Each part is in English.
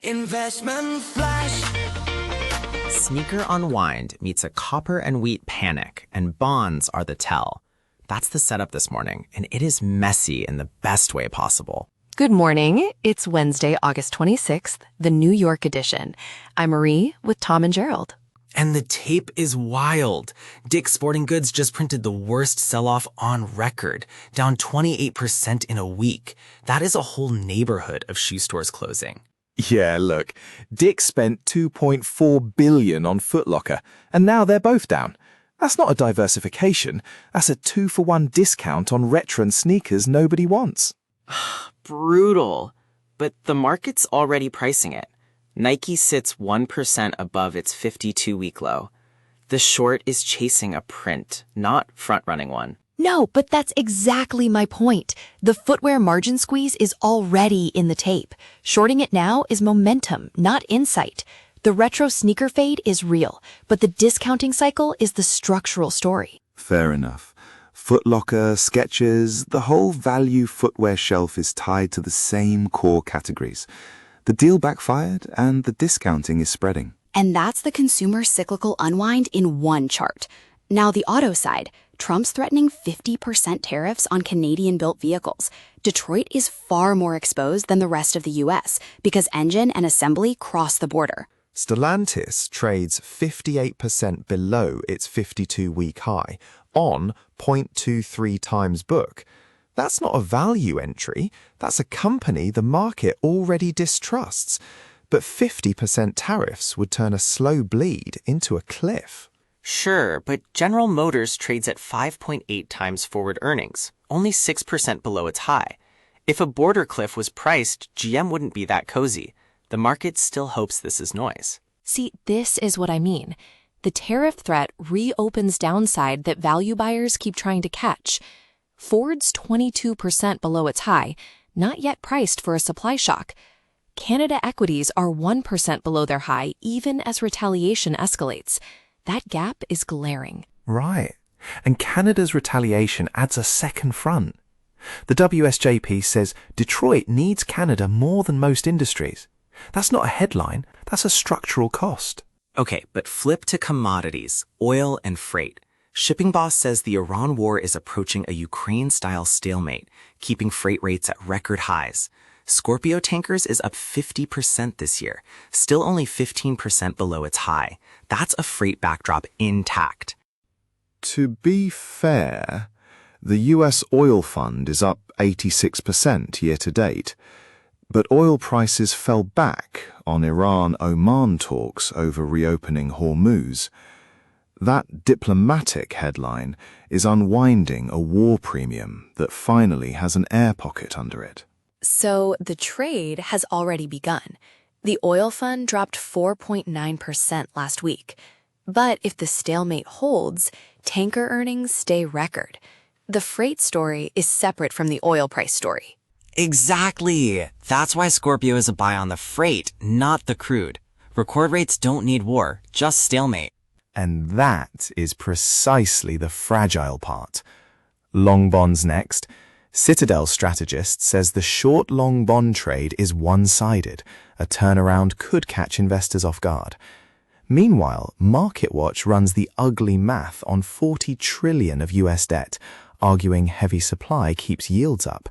Investment flash. Sneaker unwind meets a copper and wheat panic, and bonds are the tell. That's the setup this morning, and it is messy in the best way possible. Good morning. It's Wednesday, August 26th, the New York edition. I'm Marie with Tom and Gerald. And the tape is wild. Dick's Sporting Goods just printed the worst sell-off on record, down 28% in a week. That is a whole neighborhood of shoe stores closing. Yeah, look, Dick's spent $2.4 billion on Foot Locker, and now they're both down. That's not a diversification. That's a 2-for-1 discount on retro sneakers nobody wants. Brutal. But the market's already pricing it. Nike sits 1% above its 52-week low. The short is chasing a print, not front-running one. No, but that's exactly my point. The footwear margin squeeze is already in the tape. Shorting it now is momentum, not insight. The retro sneaker fade is real, but the discounting cycle is the structural story. Fair enough. Foot Locker, Skechers, the whole value footwear shelf is tied to the same core categories. The deal backfired, and the discounting is spreading. And that's the consumer-cyclical unwind in one chart. Now the auto side. Trump's threatening 50% tariffs on Canadian-built vehicles. Detroit is far more exposed than the rest of the U.S. because engine and assembly cross the border. Stellantis trades 58% below its 52-week high on 0.23 times book. That's not a value entry. That's a company the market already distrusts. But 50% tariffs would turn a slow bleed into a cliff. Sure, but General Motors trades at 5.8 times forward earnings, only 6% below its high. If a border cliff was priced, GM wouldn't be that cozy. The market still hopes this is noise. See, this is what I mean. The tariff threat reopens downside that value buyers keep trying to catch. Ford's 22% below its high, not yet priced for a supply shock. Canada equities are 1% below their high, even as retaliation escalates. That gap is glaring. Right. And Canada's retaliation adds a second front. The WSJP says Detroit needs Canada more than most industries. That's not a headline, that's a structural cost. Okay, but flip to commodities, oil and freight. Shipping Boss says the Iran war is approaching a Ukraine-style stalemate, keeping freight rates at record highs. Scorpio Tankers is up 50% this year, still only 15% below its high. That's a freight backdrop intact. To be fair, the US oil fund is up 86% year to date, but oil prices fell back on Iran-Oman talks over reopening Hormuz. That diplomatic headline is unwinding a war premium that finally has an air pocket under it. So the trade has already begun. The oil fund dropped 4.9% last week. But if the stalemate holds, tanker earnings stay record. The freight story is separate from the oil price story. Exactly. That's why Scorpio is a buy on the freight, not the crude. Record rates don't need war, just stalemate. And that is precisely the fragile part. Long bonds next. Citadel strategist says the short-long bond trade is one-sided. A turnaround could catch investors off guard. Meanwhile, MarketWatch runs the ugly math on $40 trillion of US debt, arguing heavy supply keeps yields up.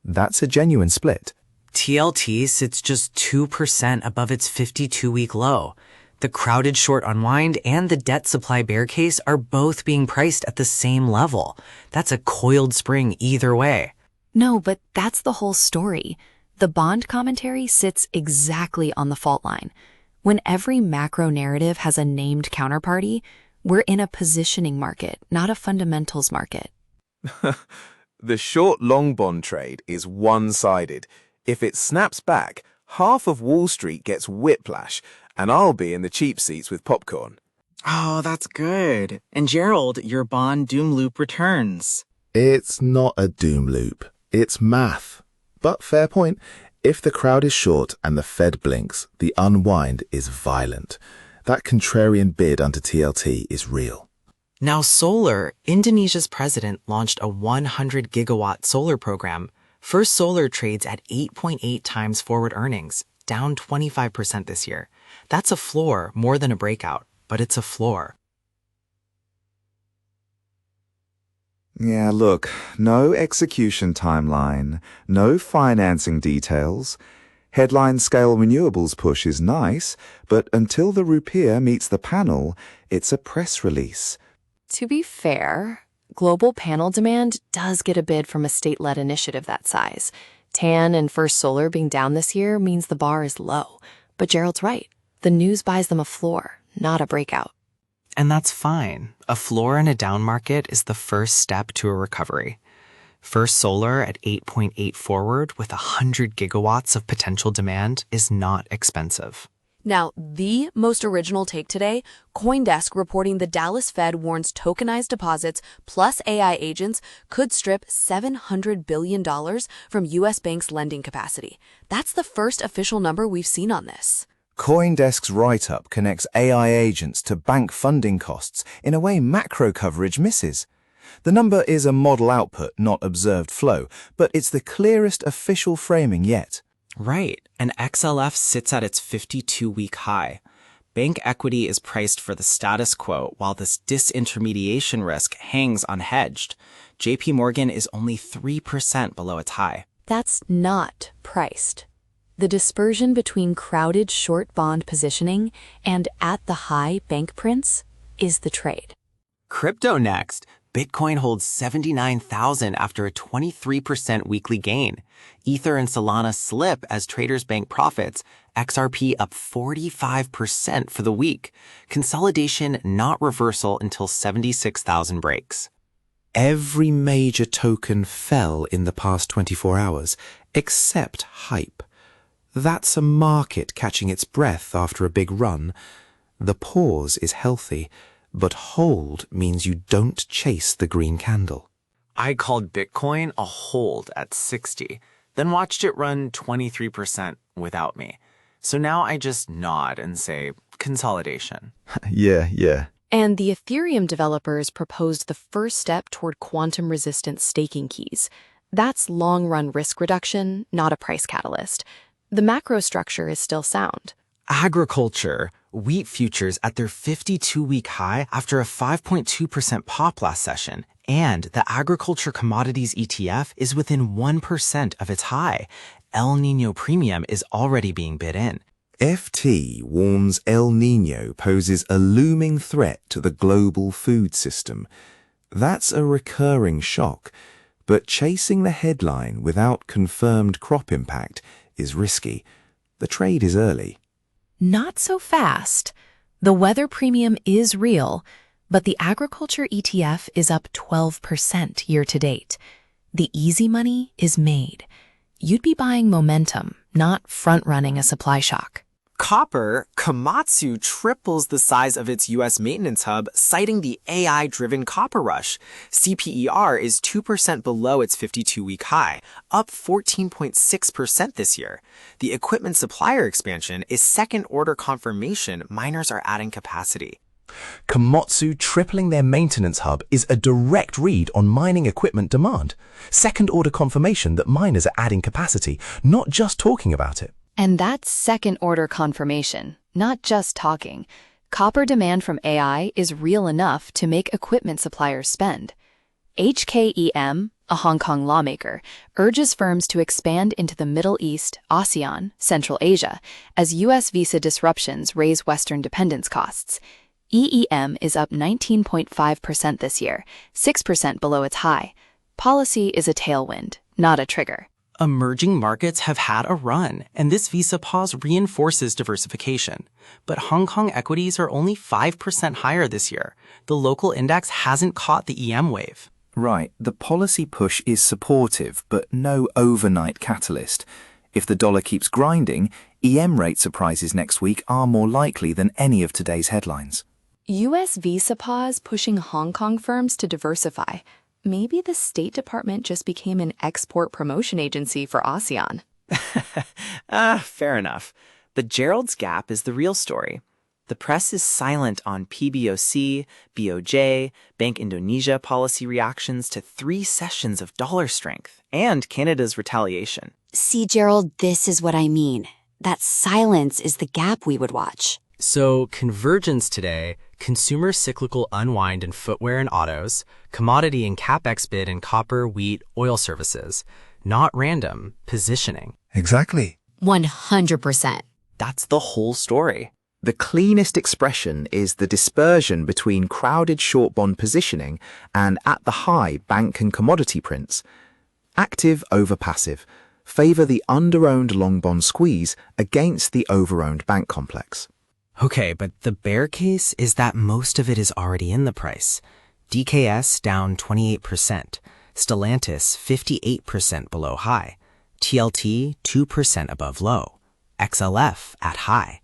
That's a genuine split. TLT sits just 2% above its 52-week low. The crowded short unwind and the debt supply bear case are both being priced at the same level. That's a coiled spring either way. No, but that's the whole story. The bond commentary sits exactly on the fault line. When every macro narrative has a named counterparty, we're in a positioning market, not a fundamentals market. The short-long bond trade is one-sided. If it snaps back, half of Wall Street gets whiplash, and I'll be in the cheap seats with popcorn. Oh, that's good. And Gerald, your bond doom loop returns. It's not a doom loop. It's math. But fair point. If the crowd is short and the Fed blinks, the unwind is violent. That contrarian bid onto TLT is real. Now solar, Indonesia's president launched a 100-gigawatt solar program. First Solar trades at 8.8 times forward earnings. down 25% this year. That's a floor more than a breakout, but it's a floor. Yeah, look, no execution timeline, no financing details. Headline scale renewables push is nice, but until the rupiah meets the panel, it's a press release. To be fair, global panel demand does get a bid from a state-led initiative that size. TAN and First Solar being down this year means the bar is low. But Gerald's right. The news buys them a floor, not a breakout. And that's fine. A floor in a down market is the first step to a recovery. First Solar at 8.8 forward with 100 gigawatts of potential demand is not expensive. Now, the most original take today, CoinDesk reporting the Dallas Fed warns tokenized deposits plus AI agents could strip $700 billion from U.S. banks' lending capacity. That's the first official number we've seen on this. CoinDesk's write-up connects AI agents to bank funding costs in a way macro coverage misses. The number is a model output, not observed flow, but it's the clearest official framing yet. Right, and XLF sits at its 52-week high. Bank equity is priced for the status quo while this disintermediation risk hangs unhedged. JP Morgan is only 3% below its high. That's not priced. The dispersion between crowded short bond positioning and at the high bank prints is the trade. Crypto next. Bitcoin holds 79,000 after a 23% weekly gain. Ether and Solana slip as traders bank profits. XRP up 45% for the week. Consolidation not reversal until 76,000 breaks. Every major token fell in the past 24 hours, except Hype. That's a market catching its breath after a big run. The pause is healthy, but hold means you don't chase the green candle. I called Bitcoin a hold at 60, then watched it run 23% without me. So now I just nod and say, consolidation. Yeah. And the Ethereum developers proposed the first step toward quantum-resistant staking keys. That's long-run risk reduction, not a price catalyst. The macro structure is still sound. Agriculture. Wheat futures at their 52-week high after a 5.2% pop last session. And the agriculture commodities ETF is within 1% of its high. El Nino premium is already being bid in. FT warns El Nino poses a looming threat to the global food system. That's a recurring shock, but chasing the headline without confirmed crop impact is risky. The trade is early. Not so fast. The weather premium is real, but the agriculture ETF is up 12% year to date. The easy money is made. You'd be buying momentum, not front-running a supply shock. Copper, Komatsu triples the size of its U.S. maintenance hub, citing the AI-driven copper rush. CPER is 2% below its 52-week high, up 14.6% this year. The equipment supplier expansion is second-order confirmation miners are adding capacity. Komatsu tripling their maintenance hub is a direct read on mining equipment demand. Second-order confirmation that miners are adding capacity, not just talking about it. And that's second-order confirmation, not just talking. Copper demand from AI is real enough to make equipment suppliers spend. HKEM, a Hong Kong lawmaker, urges firms to expand into the Middle East, ASEAN, Central Asia, as U.S. visa disruptions raise Western dependence costs. EEM is up 19.5% this year, 6% below its high. Policy is a tailwind, not a trigger. Emerging markets have had a run, and this visa pause reinforces diversification. But Hong Kong equities are only 5% higher this year. The local index hasn't caught the EM wave. Right, the policy push is supportive, but no overnight catalyst. If the dollar keeps grinding, EM rate surprises next week are more likely than any of today's headlines. U.S. visa pause pushing Hong Kong firms to diversify. Maybe the State Department just became an export promotion agency for ASEAN. Fair enough. But Gerald's gap is the real story. The press is silent on PBOC, BOJ, Bank Indonesia policy reactions to 3 sessions of dollar strength and Canada's retaliation. See, Gerald, this is what I mean. That silence is the gap we would watch. So convergence today, consumer-cyclical unwind in footwear and autos, commodity and capex bid in copper, wheat, oil services. Not random, positioning. Exactly. 100%. That's the whole story. The cleanest expression is the dispersion between crowded short bond positioning and at the high bank and commodity prints. Active over passive. Favor the under-owned long bond squeeze against the over-owned bank complex. Okay, but the bear case is that most of it is already in the price. DKS down 28%, Stellantis 58% below high, TLT 2% above low, XLF at high.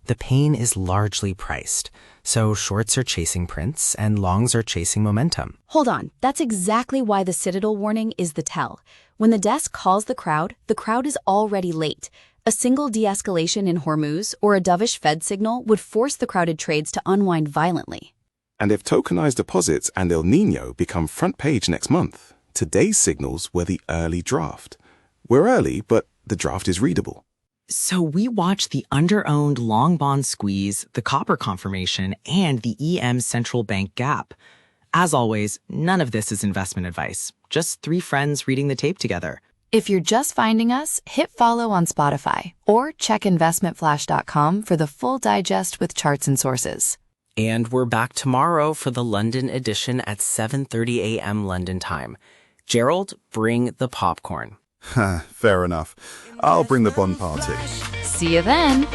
The pain is largely priced, so shorts are chasing prints and longs are chasing momentum. Hold on, that's exactly why the Citadel warning is the tell. When the desk calls the crowd is already late. A single de-escalation in Hormuz or a dovish Fed signal would force the crowded trades to unwind violently. And if tokenized deposits and El Nino become front page next month, today's signals were the early draft. We're early, but the draft is readable. So we watch the under-owned long bond squeeze, the copper confirmation, and the EM central bank gap. As always, none of this is investment advice, just three friends reading the tape together. If you're just finding us, hit follow on Spotify or check investmentflash.com for the full digest with charts and sources. And we're back tomorrow for the London edition at 7:30 a.m. London time. Gerald, bring the popcorn. Fair enough. I'll bring the bond party. See you then.